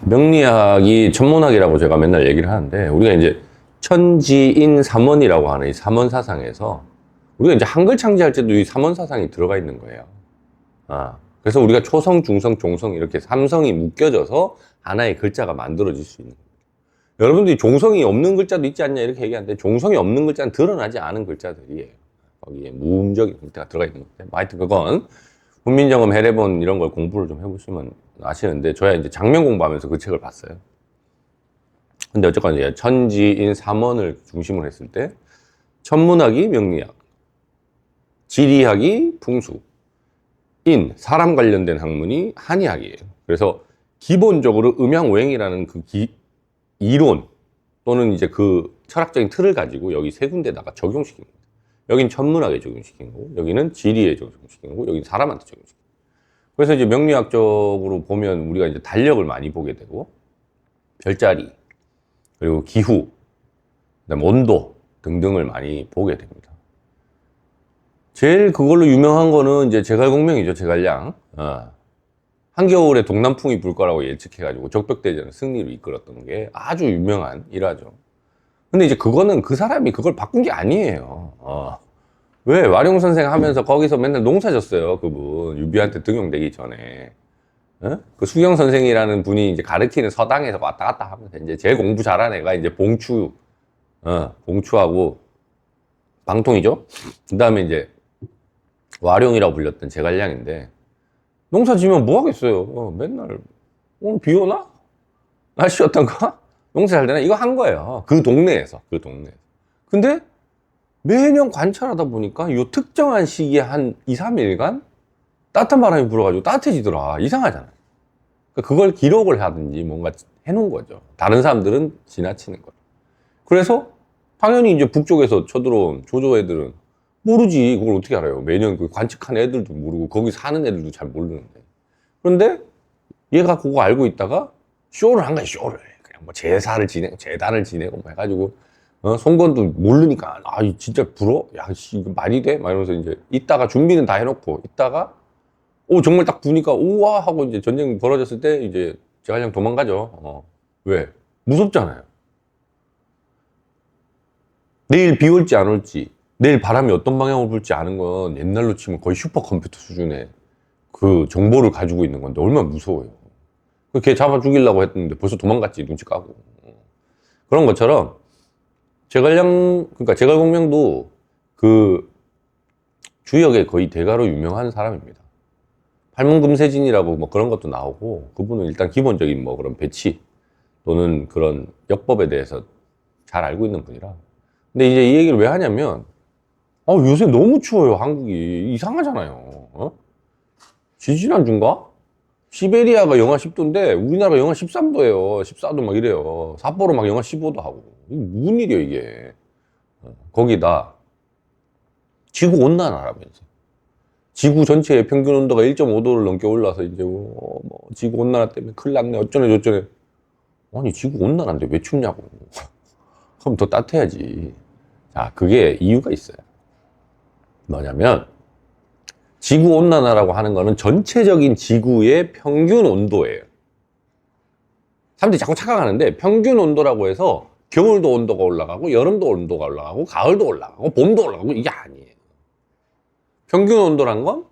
명리학이 천문학이라고 제가 맨날 얘기를 하는데, 우리가 이제 천지인 삼원이라고 하는 이 삼원 사상에서 우리가 이제 한글 창제할 때도 이 삼원 사상이 들어가 있는 거예요. 그래서 우리가 초성, 중성, 종성 이렇게 삼성이 묶여져서 하나의 글자가 만들어질 수 있는 거예요. 여러분들이 종성이 없는 글자도 있지 않냐 이렇게 얘기하는데, 종성이 없는 글자는 드러나지 않은 글자들이에요. 거기에 무음적인 형태가 들어가 있는 건데, 하여튼 그건 훈민정음, 해례본 이런 걸 공부를 좀 해보시면 아시는데, 저야 이제 장면 공부하면서 그 책을 봤어요. 근데 어쨌건 이제 천지인 삼원을 중심으로 했을 때, 천문학이 명리학, 지리학이 풍수, 사람 관련된 학문이 한의학이에요. 그래서 기본적으로 음양오행이라는 그 이론 또는 이제 그 철학적인 틀을 가지고 여기 세 군데다가 적용시킨 겁니다. 여긴 천문학에 적용시킨 거고, 여기는 지리에 적용시킨 거고, 여기는 사람한테 적용시킨 거고. 그래서 이제 명리학적으로 보면 우리가 이제 달력을 많이 보게 되고, 별자리, 그리고 기후, 그다음에 온도 등등을 많이 보게 됩니다. 제일 그걸로 유명한 거는 이제 제갈공명이죠, 제갈량. 한겨울에 동남풍이 불 거라고 예측해가지고 적벽대전 승리를 이끌었던 게 아주 유명한 일화죠. 근데 이제 그거는 그 사람이 그걸 바꾼 게 아니에요. 왜? 와룡 선생 하면서 거기서 맨날 농사 졌어요, 그분. 유비한테 등용되기 전에. 그 수경 선생이라는 분이 이제 가르치는 서당에서 왔다 갔다 하면서 이제 제일 공부 잘한 애가 이제 봉추하고 방통이죠? 그 다음에 이제 와룡이라고 불렸던 제갈량인데, 농사 지면 뭐 하겠어요? 맨날, 오늘 비 오나? 날씨 어떤가? 농사 잘 되나? 이거 한 거예요. 그 동네에서. 근데 매년 관찰하다 보니까 이 특정한 시기에 한 2, 3일간 따뜻한 바람이 불어가지고 따뜻해지더라. 이상하잖아요. 그걸 기록을 하든지 뭔가 해놓은 거죠. 다른 사람들은 지나치는 거죠. 그래서 당연히 이제 북쪽에서 쳐들어온 조조 애들은 모르지. 그걸 어떻게 알아요? 매년 그 관측한 애들도 모르고 거기 사는 애들도 잘 모르는데. 그런데 얘가 그거 알고 있다가 쇼를 한 거야, 쇼를. 그냥 뭐 제사를 지내고 제단을 지내고 뭐 해가지고 송건도 모르니까 진짜 불어? 야, 씨, 이거 말이 돼? 막 이러면서 이제 이따가 준비는 다 해놓고 있다가 정말 딱 부니까 우와 하고 이제 전쟁 벌어졌을 때 이제 제가 그냥 도망가죠. 왜? 무섭잖아요. 내일 비 올지 안 올지, 내일 바람이 어떤 방향으로 불지 아는 건 옛날로 치면 거의 슈퍼컴퓨터 수준의 그 정보를 가지고 있는 건데 얼마나 무서워요. 걔 잡아 죽이려고 했는데 벌써 도망갔지, 눈치 까고. 그런 것처럼 그러니까 제갈공명도 그 주역의 거의 대가로 유명한 사람입니다. 팔문금세진이라고 뭐 그런 것도 나오고, 그분은 일단 기본적인 뭐 그런 배치 또는 그런 역법에 대해서 잘 알고 있는 분이라. 근데 이제 이 얘기를 왜 하냐면, 요새 너무 추워요, 한국이. 이상하잖아요. 지지난주인가? 시베리아가 영하 10도인데 우리나라가 영하 13도예요. 14도 막 이래요. 삿포로 막 영하 15도 하고. 이게 무슨 일이야, 이게. 거기다 지구 온난화라면서. 지구 전체의 평균 온도가 1.5도를 넘게 올라서 이제 뭐 지구 온난화 때문에 큰일 났네, 어쩌네 저쩌네. 아니, 지구 온난화인데 왜 춥냐고. 그럼 더 따뜻해야지. 자, 그게 이유가 있어요. 뭐냐면 지구온난화라고 하는 거는 전체적인 지구의 평균 온도예요. 사람들이 자꾸 착각하는데, 평균 온도라고 해서 겨울도 온도가 올라가고 여름도 온도가 올라가고 가을도 올라가고 봄도 올라가고 이게 아니에요. 평균 온도란 건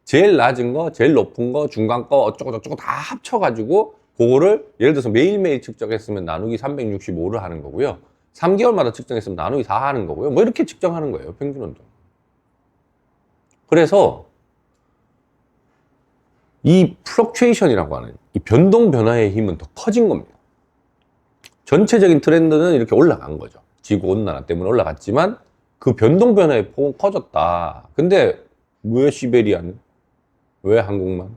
제일 낮은 거, 제일 높은 거, 중간 거 어쩌고저쩌고 다 합쳐가지고 그거를 예를 들어서 매일매일 측정했으면 나누기 365를 하는 거고요. 3개월마다 측정했으면 나누기 4 하는 거고요. 뭐 이렇게 측정하는 거예요, 평균 온도. 그래서 이 플럭추에이션이라고 하는 이 변동 변화의 힘은 더 커진 겁니다. 전체적인 트렌드는 이렇게 올라간 거죠. 지구 온난화 때문에 올라갔지만 그 변동 변화의 폭은 커졌다. 근데 왜 시베리아는? 왜 한국만?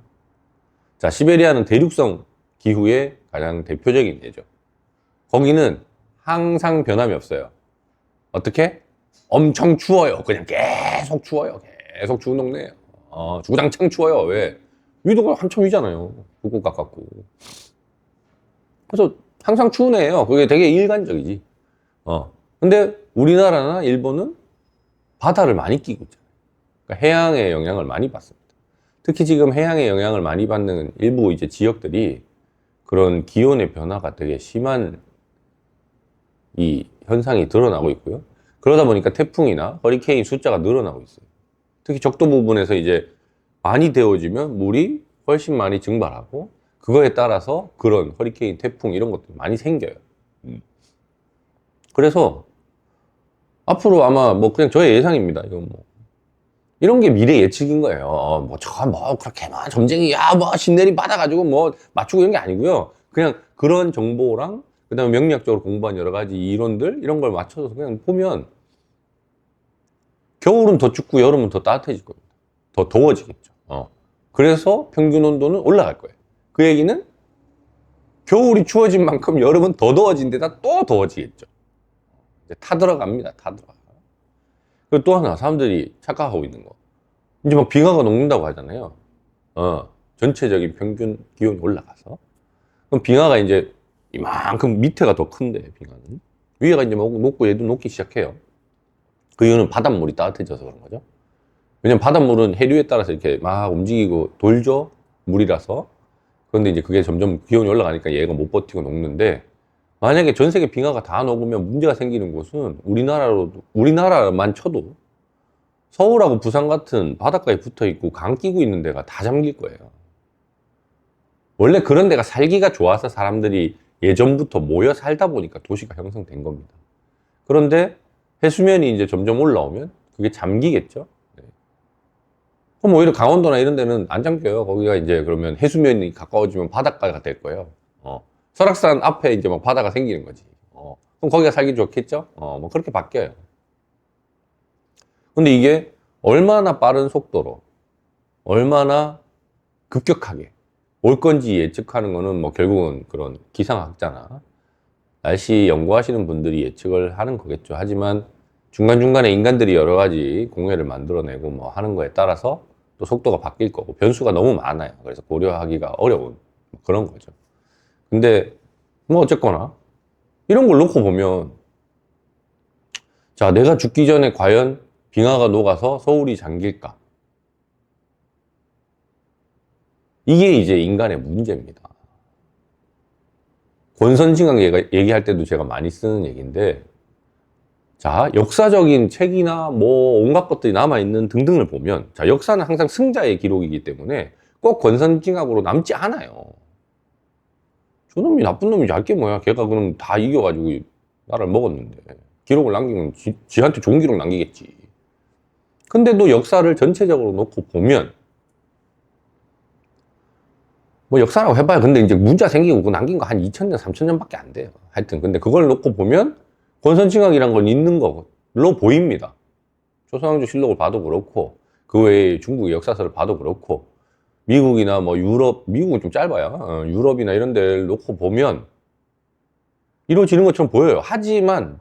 자, 시베리아는 대륙성 기후의 가장 대표적인 예죠. 거기는 항상 변함이 없어요. 어떻게? 엄청 추워요. 그냥 계속 추워요. 계속 추운 동네예요. 주구장창 추워요. 왜? 위도가 한참 위잖아요. 북극 가깝고. 그래서 항상 추운 애예요. 그게 되게 일관적이지. 근데 우리나라나 일본은 바다를 많이 끼고 있잖아요. 그러니까 해양의 영향을 많이 받습니다. 특히 지금 해양의 영향을 많이 받는 일부 이제 지역들이 그런 기온의 변화가 되게 심한 이 현상이 드러나고 있고요. 그러다 보니까 태풍이나 허리케인 숫자가 늘어나고 있어요. 특히 적도 부분에서 이제 많이 데워지면 물이 훨씬 많이 증발하고 그거에 따라서 그런 허리케인, 태풍 이런 것들이 많이 생겨요. 그래서 앞으로 아마 뭐 그냥 저의 예상입니다. 이건 뭐 이런 게 미래 예측인 거예요. 뭐 그렇게 막 점쟁이 뭐 신내림 받아가지고 뭐 맞추고 이런 게 아니고요. 그냥 그런 정보랑 그다음에 명리학적으로 공부한 여러 가지 이론들 이런 걸 맞춰서 그냥 보면 겨울은 더 춥고 여름은 더 따뜻해질 겁니다. 더 더워지겠죠. 그래서 평균 온도는 올라갈 거예요. 그 얘기는 겨울이 추워진 만큼 여름은 더 더워진 데다 또 더워지겠죠. 이제 타들어갑니다. 타들어가. 그리고 또 하나 사람들이 착각하고 있는 거. 이제 막 빙하가 녹는다고 하잖아요. 전체적인 평균 기온이 올라가서. 그럼 빙하가 이제 이만큼 밑에가 더 큰데, 빙하는. 위에가 이제 녹고 얘도 녹기 시작해요. 그 이유는 바닷물이 따뜻해져서 그런 거죠. 왜냐면 바닷물은 해류에 따라서 이렇게 막 움직이고 돌죠? 물이라서. 그런데 이제 그게 점점 기온이 올라가니까 얘가 못 버티고 녹는데, 만약에 전 세계 빙하가 다 녹으면 문제가 생기는 곳은 우리나라만 쳐도 서울하고 부산 같은 바닷가에 붙어 있고 강 끼고 있는 데가 다 잠길 거예요. 원래 그런 데가 살기가 좋아서 사람들이 예전부터 모여 살다 보니까 도시가 형성된 겁니다. 그런데 해수면이 이제 점점 올라오면 그게 잠기겠죠. 네. 그럼 오히려 강원도나 이런 데는 안 잠겨요. 거기가 이제 그러면 해수면이 가까워지면 바닷가가 될 거예요. 설악산 앞에 이제 막 바다가 생기는 거지. 그럼 거기가 살기 좋겠죠? 뭐 그렇게 바뀌어요. 근데 이게 얼마나 빠른 속도로, 얼마나 급격하게 올 건지 예측하는 거는 뭐 결국은 그런 기상학자나 날씨 연구하시는 분들이 예측을 하는 거겠죠. 하지만 중간중간에 인간들이 여러 가지 공해를 만들어내고 뭐 하는 거에 따라서 또 속도가 바뀔 거고 변수가 너무 많아요. 그래서 고려하기가 어려운 그런 거죠. 근데 뭐 어쨌거나 이런 걸 놓고 보면 자, 내가 죽기 전에 과연 빙하가 녹아서 서울이 잠길까? 이게 이제 인간의 문제입니다. 권선징악 얘기할 때도 제가 많이 쓰는 얘기인데, 자, 역사적인 책이나 뭐 온갖 것들이 남아있는 등등을 보면, 자, 역사는 항상 승자의 기록이기 때문에 꼭 권선징악으로 남지 않아요. 저놈이 나쁜 놈이 얇게 뭐야. 걔가 그럼 다 이겨가지고 나라를 먹었는데. 기록을 남기면 지한테 좋은 기록 남기겠지. 근데도 역사를 전체적으로 놓고 보면, 뭐 역사라고 해봐요. 근데 이제 문자 생기고 그 남긴 거 한 2000년, 3000년 밖에 안 돼요. 하여튼. 근데 그걸 놓고 보면 권선징악이란 건 있는 걸로 보입니다. 조선왕조 실록을 봐도 그렇고, 그 외에 중국의 역사서를 봐도 그렇고, 미국이나 뭐 유럽, 미국은 좀 짧아요. 유럽이나 이런 데를 놓고 보면 이루어지는 것처럼 보여요. 하지만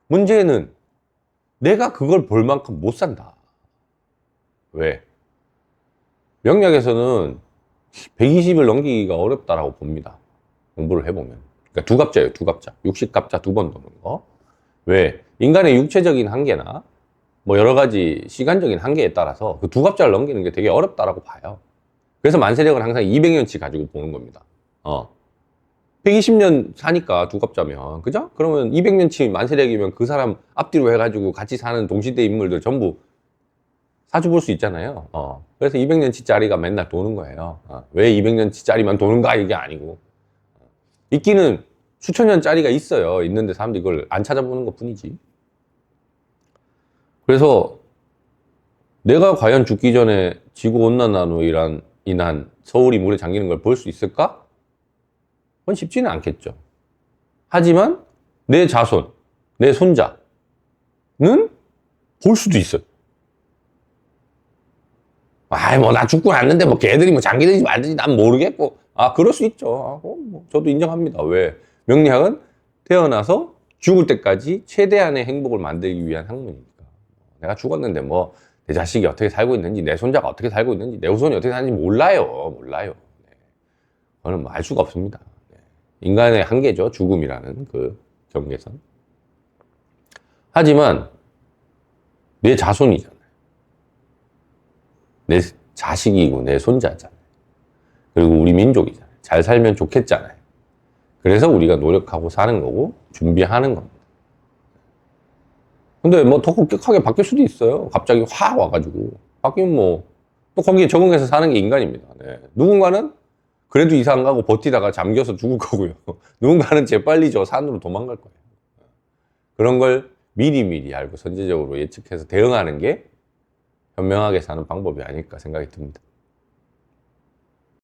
문제는 내가 그걸 볼 만큼 못 산다. 왜? 명리학에서는 120을 넘기기가 어렵다라고 봅니다. 공부를 해보면. 그러니까 두 갑자예요, 두 갑자. 60갑자 두 번 도는 거. 왜? 인간의 육체적인 한계나 뭐 여러 가지 시간적인 한계에 따라서 그 두 갑자를 넘기는 게 되게 어렵다라고 봐요. 그래서 만세력은 항상 200년치 가지고 보는 겁니다. 120년 사니까 두 갑자면, 그죠? 그러면 200년치 만세력이면 그 사람 앞뒤로 해가지고 같이 사는 동시대 인물들 전부 사주 볼 수 있잖아요. 그래서 200년치짜리가 맨날 도는 거예요. 왜 200년치짜리만 도는가? 이게 아니고. 있기는 수천 년짜리가 있어요. 있는데 사람들이 이걸 안 찾아보는 것 뿐이지. 그래서 내가 과연 죽기 전에 지구온난화로 인한 서울이 물에 잠기는 걸 볼 수 있을까? 그건 쉽지는 않겠죠. 하지만 내 자손, 내 손자는 볼 수도 있어요. 뭐 나 죽고 났는데 뭐 걔들이 뭐 잠기든지 말든지 난 모르겠고, 그럴 수 있죠. 뭐 저도 인정합니다. 왜? 명리학은 태어나서 죽을 때까지 최대한의 행복을 만들기 위한 학문이니까. 내가 죽었는데 뭐 내 자식이 어떻게 살고 있는지, 내 손자가 어떻게 살고 있는지, 내 후손이 어떻게 사는지 몰라요. 네. 그거는 뭐 알 수가 없습니다. 네. 인간의 한계죠. 죽음이라는 그 경계선. 하지만 내 자손이잖아요. 내 자식이고 내 손자잖아요. 그리고 우리 민족이잖아요. 잘 살면 좋겠잖아요. 그래서 우리가 노력하고 사는 거고 준비하는 겁니다. 근데 뭐 더 급격하게 바뀔 수도 있어요. 갑자기 확 와가지고 바뀌면 뭐 또 거기에 적응해서 사는 게 인간입니다. 네. 누군가는 그래도 이사 안 가고 버티다가 잠겨서 죽을 거고요. 누군가는 재빨리 저 산으로 도망갈 거예요. 그런 걸 미리미리 알고 선제적으로 예측해서 대응하는 게 현명하게 사는 방법이 아닐까 생각이 듭니다.